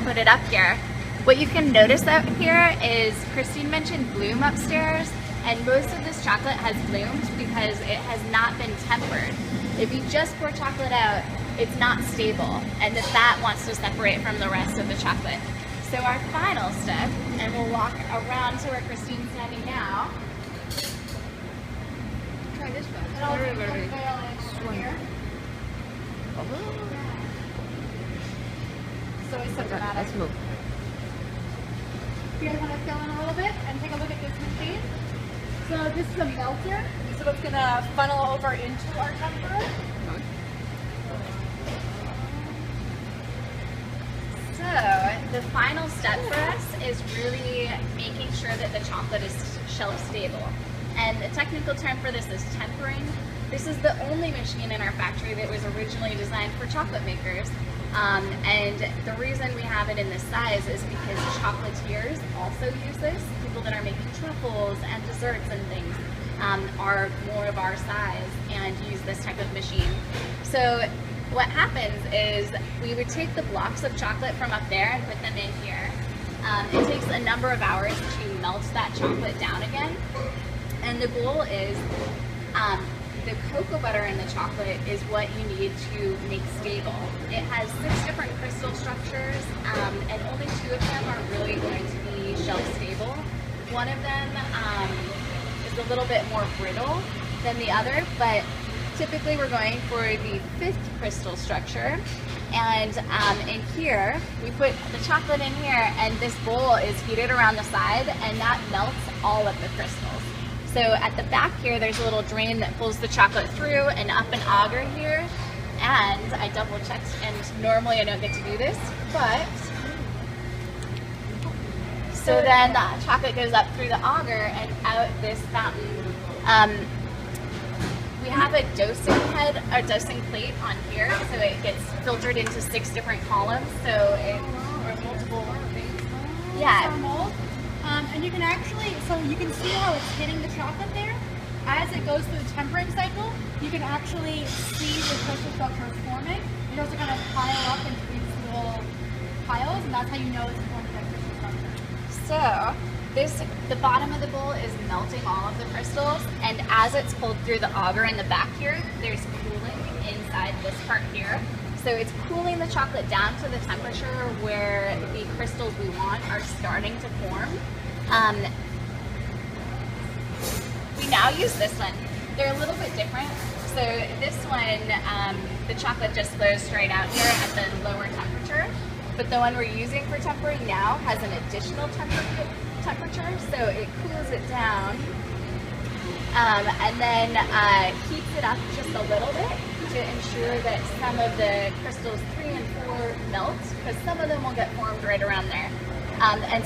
put it up here. What you can notice out here is Christine mentioned bloom upstairs, and most of this chocolate has blooms because it has not been tempered. If you just pour chocolate out, it's not stable, and the fat wants to separate from the rest of the chocolate. So our final step, and we'll walk around to where Christine's standing now. Try this one. And I'll take the veil in here. So it's so dramatic. Let's move. You guys want to fill in a little bit and take a look at this machine? So this is a melter, so it's going to funnel over into our temperer. So the final step for us is really making sure that the chocolate is shelf stable. And the technical term for this is tempering. This is the only machine in our factory that was originally designed for chocolate makers. And the reason we have it in this size is because chocolatiers also use this. People that are making truffles and desserts and things are more of our size and use this type of machine. So what happens is we would take the blocks of chocolate from up there and put them in here. It takes a number of hours to melt that chocolate down again. And the goal is the cocoa butter in the chocolate is what you need to make stable. It has 6 different crystal structures, and only 2 of them are really going to be shelf stable. One of them is a little bit more brittle than the other, but typically we're going for the 5th crystal structure. And in here, we put the chocolate in here, and this bowl is heated around the side, and that melts all of the crystals. So at the back here, there's a little drain that pulls the chocolate through and up an auger here. And I double checked, and normally I don't get to do this, but so then the chocolate goes up through the auger and out this fountain. We have a dosing head, or dosing plate on here, so it gets filtered into 6 different columns. So it or multiple things. Yeah. And you can actually, so you can see how it's hitting the chocolate there. As it goes through the tempering cycle, you can actually see the crystal structure forming. It also kind of pile up into these little piles, and that's how you know it's forming that crystal structure. So the bottom of the bowl is melting all of the crystals, and as it's pulled through the auger in the back here, there's cooling inside this part here. So it's cooling the chocolate down to the temperature where the crystals we want are starting to form. We now use this one. They're a little bit different. So this one, the chocolate just flows straight out here at the lower temperature. But the one we're using for tempering now has an additional temperature, so it cools it down and then heats it up just a little bit to ensure that some of the crystals 3 and 4 melt, because some of them will get formed right around there. And